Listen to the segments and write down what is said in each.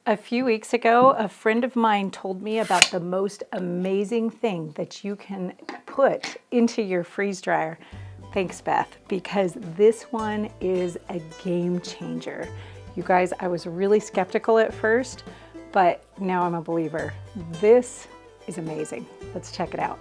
A few weeks ago, a friend of mine told me about the most amazing thing that you can put into your freeze dryer. Thanks, Beth, because this one is a game changer. You guys, I was really skeptical at first, but now I'm a believer. This is amazing. Let's check it out.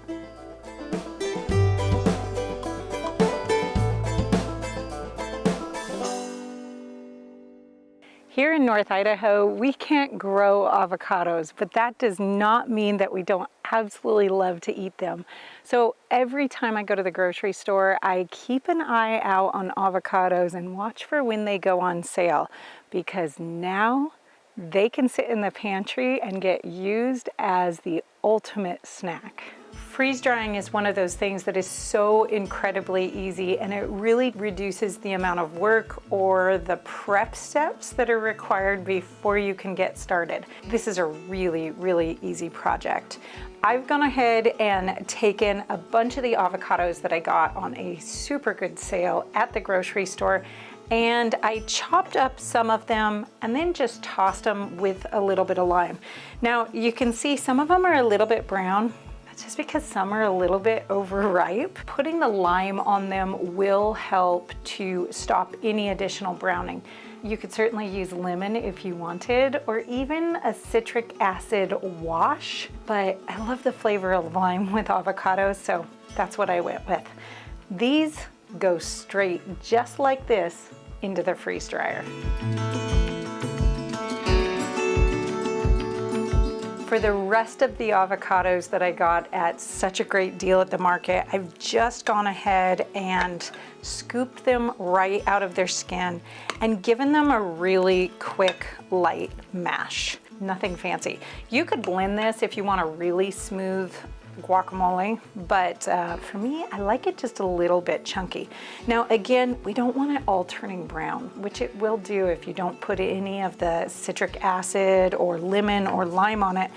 Here in North Idaho, we can't grow avocados, but that does not mean that we don't absolutely love to eat them. So every time I go to the grocery store, I keep an eye out on avocados and watch for when they go on sale, because now they can sit in the pantry and get used as the ultimate snack. Freeze drying is one of those things that is so incredibly easy, and it really reduces the amount of work or the prep steps that are required before you can get started. This is a really, really easy project. I've gone ahead and taken a bunch of the avocados that I got on a super good sale at the grocery store, and I chopped up some of them and then just tossed them with a little bit of lime. Now you can see some of them are a little bit brown. Just because some are a little bit overripe. Putting the lime on them will help to stop any additional browning. You could certainly use lemon if you wanted, or even a citric acid wash, but I love the flavor of lime with avocados, so that's what I went with. These go straight, just like this, into the freeze dryer. For the rest of the avocados that I got at such a great deal at the market, I've just gone ahead and scooped them right out of their skin and given them a really quick, light mash. Nothing fancy. You could blend this if you want a really smooth guacamole, but for me, I like it just a little bit chunky. Now again, we don't want it all turning brown, which it will do if you don't put any of the citric acid or lemon or lime on it,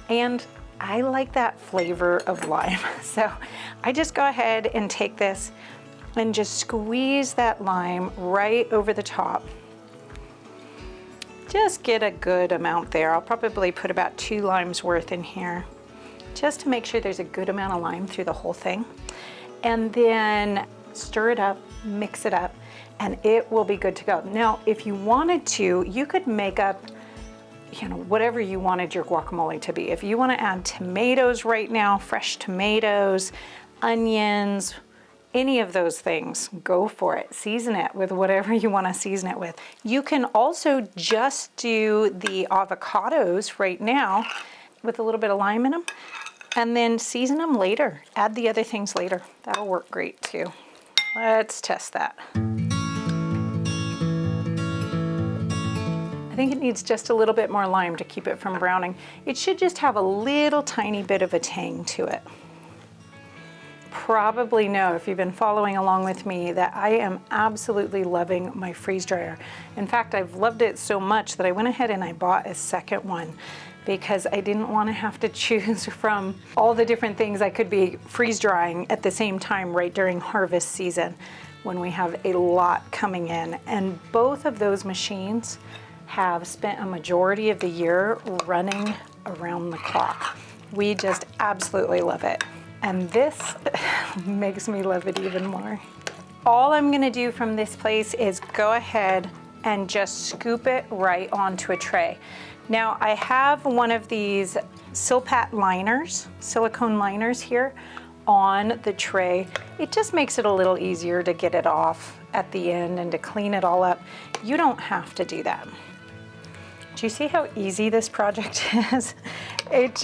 and I like that flavor of lime. So I just go ahead and take this and just squeeze that lime right over the top. Just get a good amount there. I'll probably put about 2 limes worth in here, just to make sure there's a good amount of lime through the whole thing. And then stir it up, mix it up, and it will be good to go. Now, if you wanted to, you could make up, whatever you wanted your guacamole to be. If you want to add tomatoes right now, fresh tomatoes, onions, any of those things, go for it. Season it with whatever you want to season it with. You can also just do the avocados right now with a little bit of lime in them, and then season them later. Add the other things later. That'll work great too. Let's test that. I think it needs just a little bit more lime to keep it from browning. It should just have a little tiny bit of a tang to it. Probably know, if you've been following along with me, that I am absolutely loving my freeze dryer. In fact, I've loved it so much that I went ahead and I bought a second one, because I didn't want to have to choose from all the different things I could be freeze drying at the same time right during harvest season when we have a lot coming in. And both of those machines have spent a majority of the year running around the clock. We just absolutely love it. And this makes me love it even more. All I'm gonna do from this place is go ahead and just scoop it right onto a tray. Now I have one of these Silpat liners, silicone liners here on the tray. It just makes it a little easier to get it off at the end and to clean it all up. You don't have to do that. Do you see how easy this project is? It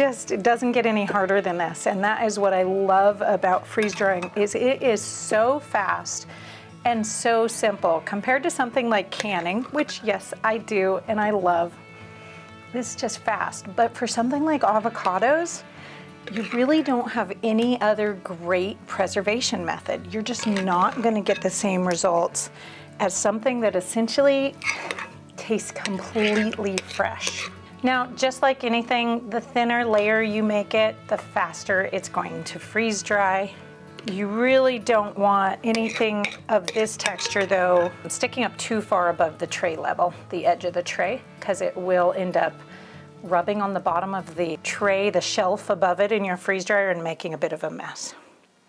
doesn't get any harder than this, and that is what I love about freeze drying, is it is so fast and so simple compared to something like canning, which yes, I do and I love. This is just fast, but for something like avocados, you really don't have any other great preservation method. You're just not gonna get the same results as something that essentially tastes completely fresh. Now, just like anything, the thinner layer you make it, the faster it's going to freeze dry. You really don't want anything of this texture though sticking up too far above the tray level, the edge of the tray, because it will end up rubbing on the bottom of the tray, the shelf above it in your freeze dryer, and making a bit of a mess.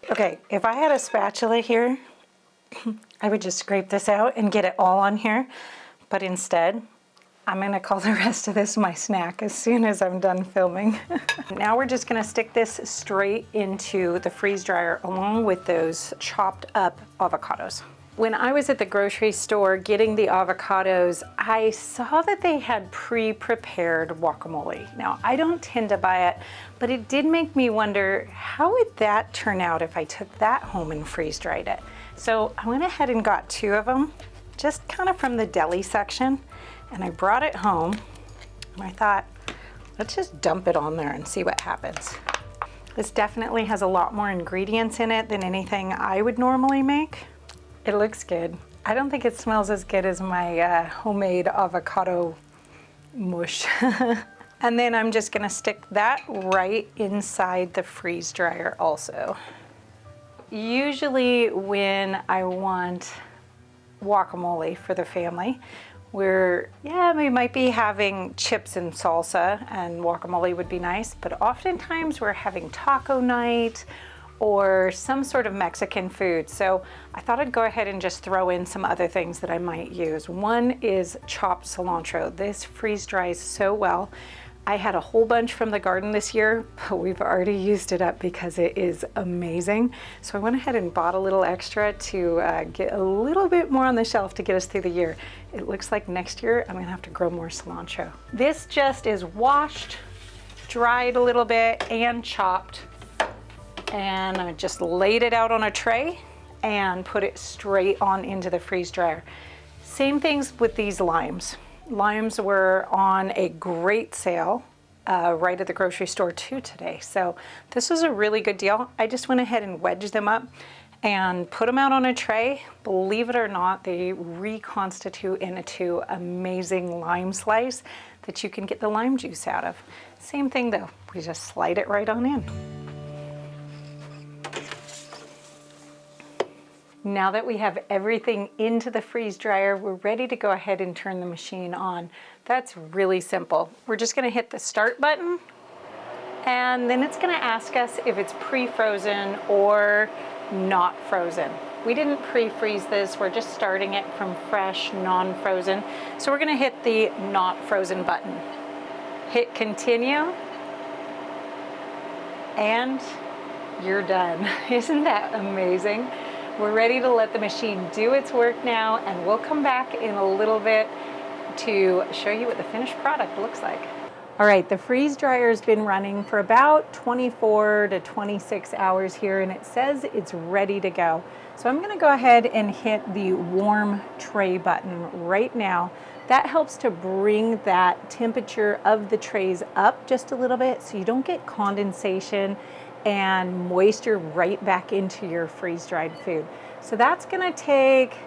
Okay, if I had a spatula here, I would just scrape this out and get it all on here, but instead, I'm gonna call the rest of this my snack as soon as I'm done filming. Now we're just gonna stick this straight into the freeze dryer along with those chopped up avocados. When I was at the grocery store getting the avocados, I saw that they had pre-prepared guacamole. Now, I don't tend to buy it, but it did make me wonder, how would that turn out if I took that home and freeze dried it? So I went ahead and got 2 of them, just kind of from the deli section. And I brought it home and I thought, let's just dump it on there and see what happens. This definitely has a lot more ingredients in it than anything I would normally make. It looks good. I don't think it smells as good as my homemade avocado mush. And then I'm just gonna stick that right inside the freeze dryer also. Usually when I want guacamole for the family, we might be having chips and salsa, and guacamole would be nice, but oftentimes we're having taco night or some sort of Mexican food. So I thought I'd go ahead and just throw in some other things that I might use. One is chopped cilantro. This freeze dries so well. I had a whole bunch from the garden this year, but we've already used it up because it is amazing. So I went ahead and bought a little extra to get a little bit more on the shelf to get us through the year. It looks like next year I'm gonna have to grow more cilantro. This just is washed, dried a little bit, and chopped. And I just laid it out on a tray and put it straight on into the freeze dryer. Same things with these limes. Limes were on a great sale right at the grocery store too today. So this was a really good deal. I just went ahead and wedged them up and put them out on a tray. Believe it or not, they reconstitute into amazing lime slice that you can get the lime juice out of. Same thing though, we just slide it right on in. Now that we have everything into the freeze dryer, we're ready to go ahead and turn the machine on. That's really simple. We're just gonna hit the start button, and then it's gonna ask us if it's pre-frozen or not frozen. We didn't pre-freeze this, we're just starting it from fresh, non-frozen. So we're gonna hit the not frozen button. Hit continue, and you're done. Isn't that amazing? We're ready to let the machine do its work now, and we'll come back in a little bit to show you what the finished product looks like. All right, the freeze dryer's been running for about 24 to 26 hours here, and it says it's ready to go. So I'm gonna go ahead and hit the warm tray button right now. That helps to bring that temperature of the trays up just a little bit so you don't get condensation and moisture right back into your freeze-dried food. So that's gonna take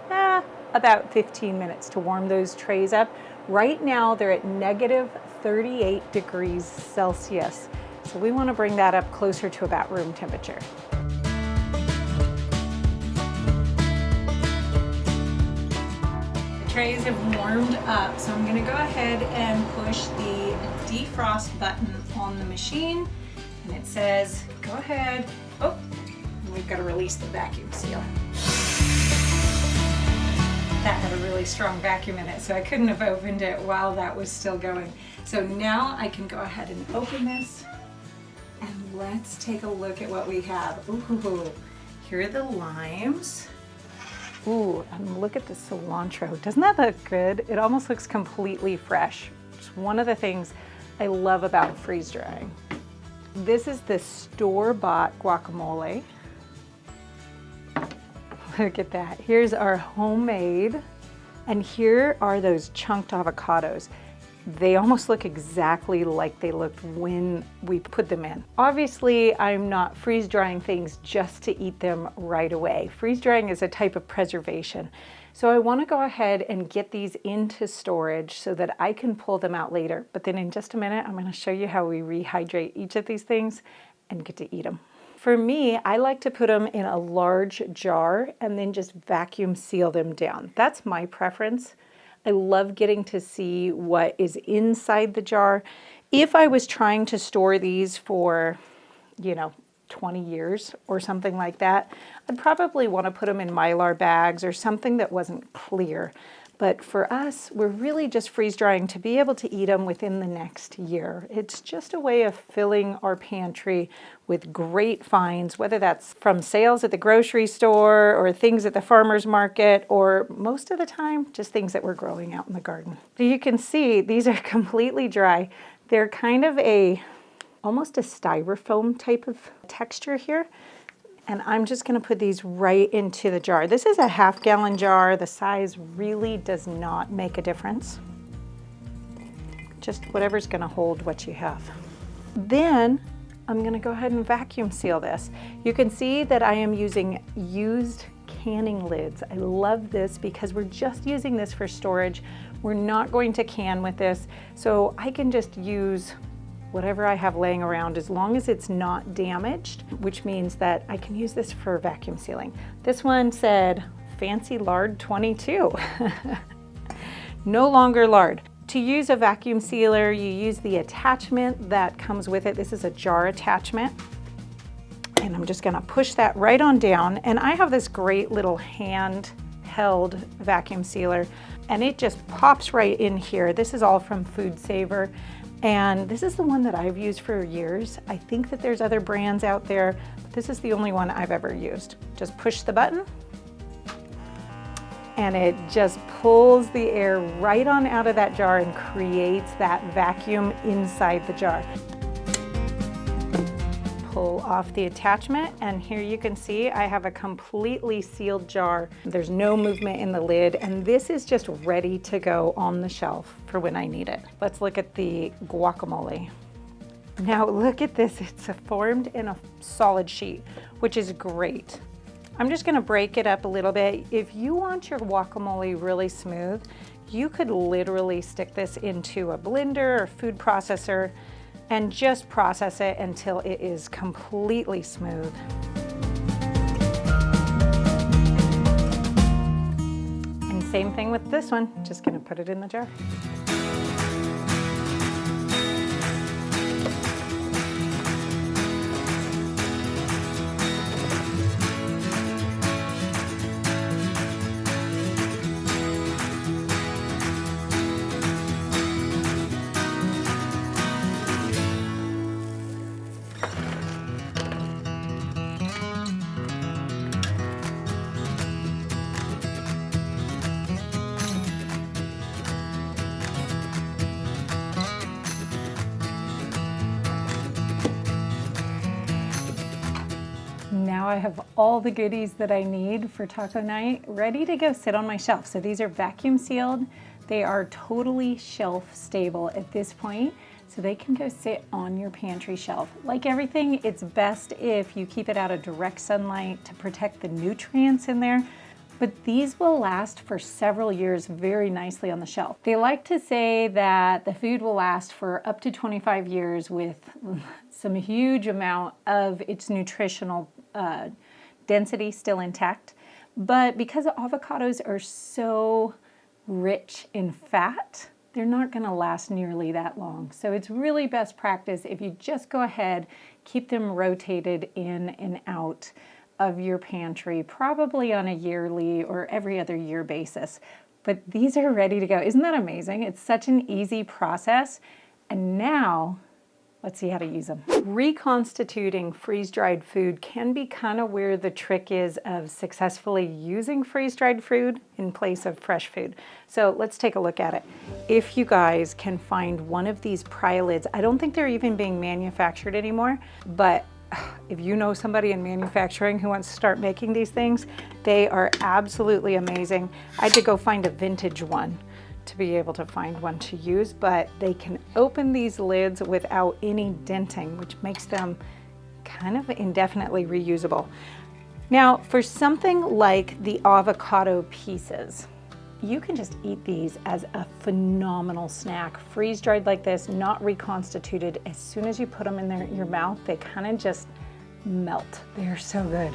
about 15 minutes to warm those trays up. Right now they're at negative 38 degrees Celsius. So we wanna bring that up closer to about room temperature. The trays have warmed up, so I'm gonna go ahead and push the defrost button on the machine. And it says, go ahead. Oh, we've got to release the vacuum seal. That had a really strong vacuum in it, so I couldn't have opened it while that was still going. So now I can go ahead and open this, and let's take a look at what we have. Ooh, here are the limes. Ooh, and look at the cilantro. Doesn't that look good? It almost looks completely fresh. It's one of the things I love about freeze drying. This is the store-bought guacamole. Look at that. Here's our homemade, and here are those chunked avocados. They almost look exactly like they looked when we put them in. Obviously, I'm not freeze drying things just to eat them right away. Freeze drying is a type of preservation. So I want to go ahead and get these into storage so that I can pull them out later. But then in just a minute, I'm going to show you how we rehydrate each of these things and get to eat them. For me, I like to put them in a large jar and then just vacuum seal them down. That's my preference. I love getting to see what is inside the jar. If I was trying to store these for, 20 years or something like that, I'd probably want to put them in Mylar bags or something that wasn't clear. But for us, we're really just freeze drying to be able to eat them within the next year. It's just a way of filling our pantry with great finds, whether that's from sales at the grocery store or things at the farmer's market, or most of the time, just things that we're growing out in the garden. So you can see these are completely dry. They're kind of almost a styrofoam type of texture here. And I'm just going to put these right into the jar. This is a half-gallon jar. The size really does not make a difference. Just whatever's going to hold what you have. Then I'm going to go ahead and vacuum seal this. You can see that I am using used canning lids. I love this because we're just using this for storage. We're not going to can with this, so I can just use whatever I have laying around as long as it's not damaged, which means that I can use this for vacuum sealing. This one said Fancy Lard 22. No longer lard. To use a vacuum sealer, you use the attachment that comes with it. This is a jar attachment. And I'm just gonna push that right on down. And I have this great little hand-held vacuum sealer, and it just pops right in here. This is all from Food Saver. And this is the one that I've used for years. I think that there's other brands out there, but this is the only one I've ever used. Just push the button, and it just pulls the air right on out of that jar and creates that vacuum inside the jar. Pull off the attachment, and here you can see I have a completely sealed jar. There's no movement in the lid, and this is just ready to go on the shelf for when I need it. Let's look at the guacamole. Now look at this, it's formed in a solid sheet, which is great. I'm just gonna break it up a little bit. If you want your guacamole really smooth, you could literally stick this into a blender or food processor and just process it until it is completely smooth. And same thing with this one, just gonna put it in the jar. Now I have all the goodies that I need for taco night ready to go sit on my shelf. So these are vacuum sealed. They are totally shelf stable at this point, so they can go sit on your pantry shelf. Like everything, it's best if you keep it out of direct sunlight to protect the nutrients in there. But these will last for several years very nicely on the shelf. They like to say that the food will last for up to 25 years with some huge amount of its nutritional density still intact. But because avocados are so rich in fat, they're not gonna last nearly that long. So it's really best practice if you just go ahead, keep them rotated in and out of your pantry, probably on a yearly or every other year basis. But these are ready to go. Isn't that amazing? It's such an easy process. And now, let's see how to use them. Reconstituting freeze-dried food can be kind of where the trick is of successfully using freeze-dried food in place of fresh food. So let's take a look at it. If you guys can find one of these pry lids, I don't think they're even being manufactured anymore, but if you know somebody in manufacturing who wants to start making these things, they are absolutely amazing. I had to go find a vintage one to be able to find one to use, but they can open these lids without any denting, which makes them kind of indefinitely reusable. Now, for something like the avocado pieces, you can just eat these as a phenomenal snack. Freeze-dried like this, not reconstituted. As soon as you put them in your mouth, they kind of just melt. They're so good.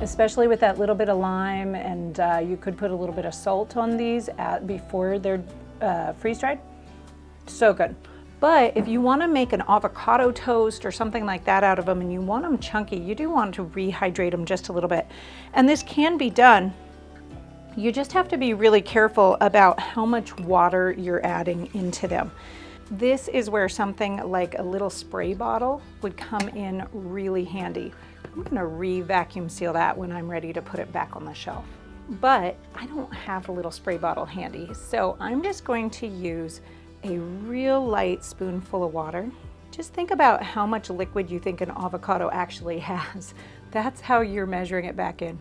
Especially with that little bit of lime, and you could put a little bit of salt on these before they're freeze-dried. So good. But if you want to make an avocado toast or something like that out of them and you want them chunky, you do want to rehydrate them just a little bit. And this can be done. You just have to be really careful about how much water you're adding into them. This is where something like a little spray bottle would come in really handy. I'm gonna re-vacuum seal that when I'm ready to put it back on the shelf. But I don't have a little spray bottle handy, so I'm just going to use a real light spoonful of water. Just think about how much liquid you think an avocado actually has. That's how you're measuring it back in.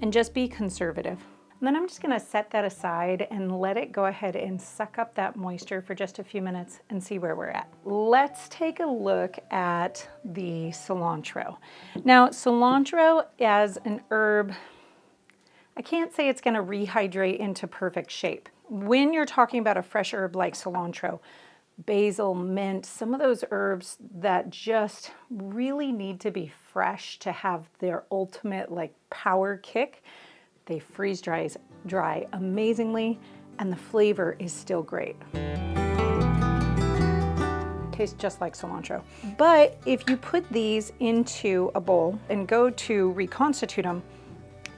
And just be conservative. And then I'm just gonna set that aside and let it go ahead and suck up that moisture for just a few minutes and see where we're at. Let's take a look at the cilantro. Now, cilantro as an herb, I can't say it's gonna rehydrate into perfect shape. When you're talking about a fresh herb like cilantro, basil, mint, some of those herbs that just really need to be fresh to have their ultimate like power kick, they freeze dry amazingly, and the flavor is still great. Tastes just like cilantro. But if you put these into a bowl and go to reconstitute them,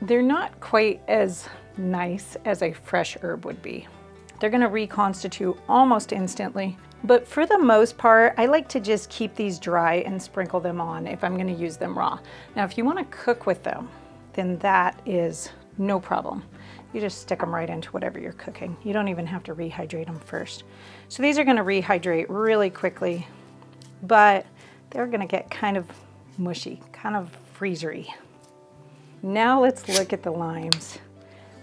they're not quite as nice as a fresh herb would be. They're gonna reconstitute almost instantly. But for the most part, I like to just keep these dry and sprinkle them on if I'm gonna use them raw. Now, if you wanna cook with them, then that is no problem. You just stick them right into whatever you're cooking. You don't even have to rehydrate them first. So these are gonna rehydrate really quickly, but they're gonna get kind of mushy, kind of freezery. Now let's look at the limes.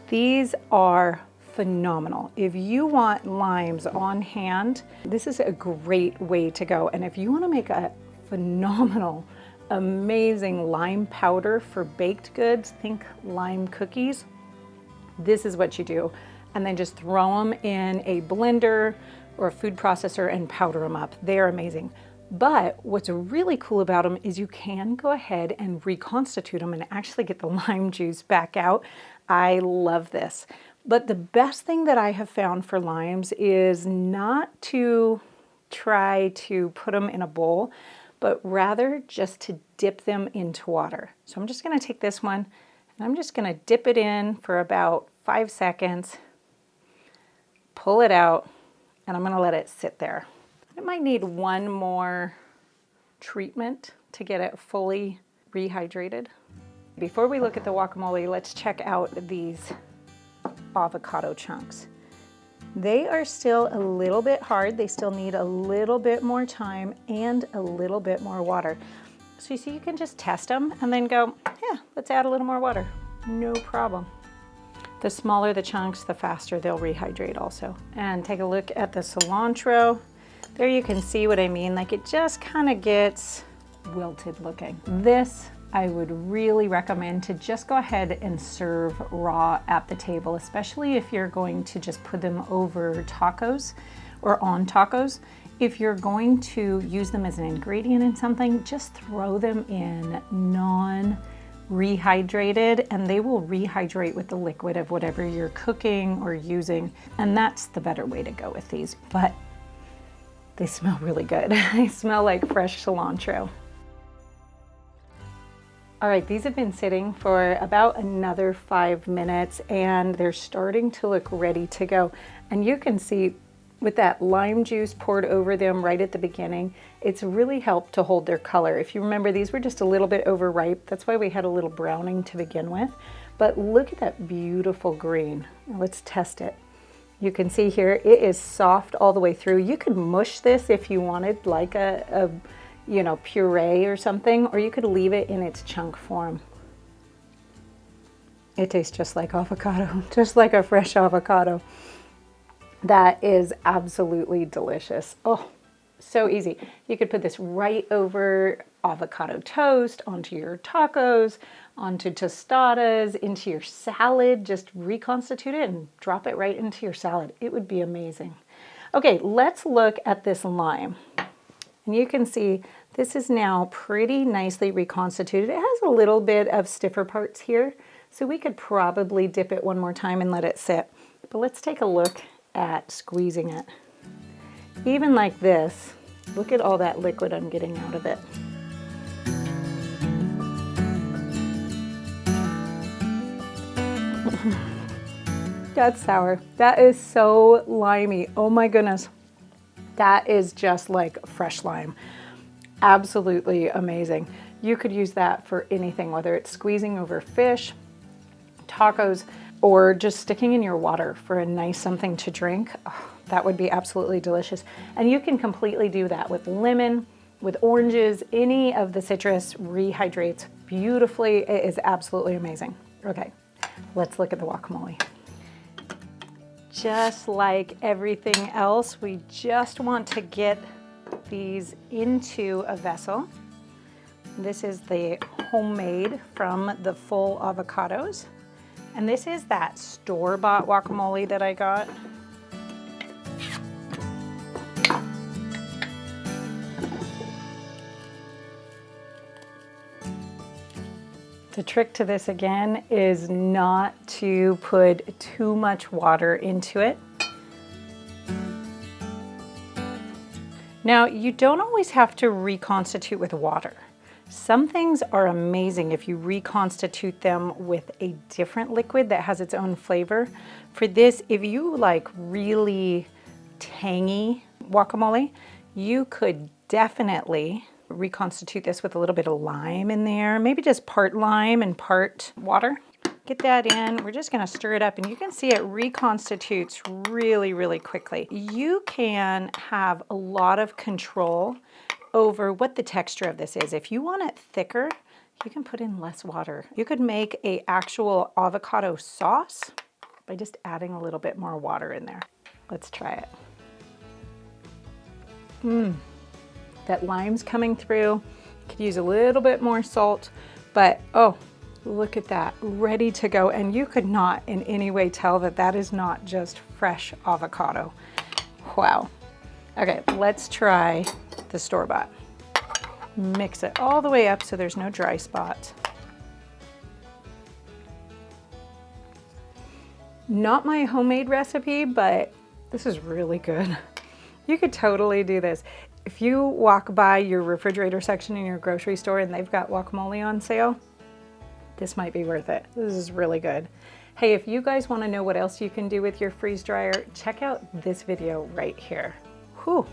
These are phenomenal. If you want limes on hand, this is a great way to go. And if you wanna make a phenomenal, amazing lime powder for baked goods, think lime cookies, this is what you do. And then just throw them in a blender or a food processor and powder them up. They're amazing. But what's really cool about them is you can go ahead and reconstitute them and actually get the lime juice back out. I love this. But the best thing that I have found for limes is not to try to put them in a bowl, but rather just to dip them into water. So I'm just gonna take this one and I'm just gonna dip it in for about 5 seconds, pull it out, and I'm gonna let it sit there. It might need one more treatment to get it fully rehydrated. Before we look at the guacamole, let's check out these avocado chunks. They are still a little bit hard. They still need a little bit more time and a little bit more water. So you see, you can just test them and then go, yeah, let's add a little more water. No problem. The smaller the chunks, the faster they'll rehydrate also. And take a look at the cilantro. There you can see what I mean. Like, it just kind of gets wilted looking. This I would really recommend to just go ahead and serve raw at the table, especially if you're going to just put them over tacos or on tacos. If you're going to use them as an ingredient in something, just throw them in non-rehydrated and they will rehydrate with the liquid of whatever you're cooking or using. And that's the better way to go with these, but they smell really good. They smell like fresh cilantro. All right, these have been sitting for about another 5 minutes and they're starting to look ready to go. And you can see with that lime juice poured over them right at the beginning, it's really helped to hold their color. If you remember, these were just a little bit overripe. That's why we had a little browning to begin with. But look at that beautiful green. Let's test it. You can see here, it is soft all the way through. You could mush this if you wanted, like a puree or something, or you could leave it in its chunk form. It tastes just like avocado, just like a fresh avocado. That is absolutely delicious. Oh, so easy. You could put this right over avocado toast, onto your tacos, onto tostadas, into your salad. Just reconstitute it and drop it right into your salad. It would be amazing. Okay, let's look at this lime. And you can see this is now pretty nicely reconstituted. It has a little bit of stiffer parts here, so we could probably dip it one more time and let it sit. But let's take a look at squeezing it. Even like this, look at all that liquid I'm getting out of it. That's sour. That is so limey. Oh my goodness. That is just like fresh lime. Absolutely amazing. You could use that for anything, whether it's squeezing over fish, tacos, or just sticking in your water for a nice something to drink. Oh, that would be absolutely delicious. And you can completely do that with lemon, with oranges, any of the citrus rehydrates beautifully. It is absolutely amazing. Okay, let's look at the guacamole. Just like everything else, we just want to get these into a vessel. This is the homemade from the full Avocados. And this is that store-bought guacamole that I got. The trick to this again is not to put too much water into it. Now, you don't always have to reconstitute with water. Some things are amazing if you reconstitute them with a different liquid that has its own flavor. For this, if you like really tangy guacamole, you could definitely reconstitute this with a little bit of lime in there, maybe just part lime and part water. Get that in. We're just going to stir it up, and you can see it reconstitutes really, really quickly. You can have a lot of control over what the texture of this is. If you want it thicker, you can put in less water. You could make an actual avocado sauce by just adding a little bit more water in there. Let's try it. That lime's coming through. Could use a little bit more salt, but oh, look at that, ready to go. And you could not in any way tell that that is not just fresh avocado. Wow. Okay, let's try the store-bought. Mix it all the way up so there's no dry spots. Not my homemade recipe, but this is really good. You could totally do this. If you walk by your refrigerator section in your grocery store and they've got guacamole on sale, this might be worth it. This is really good. Hey, if you guys want to know what else you can do with your freeze dryer, check out this video right here. Whew.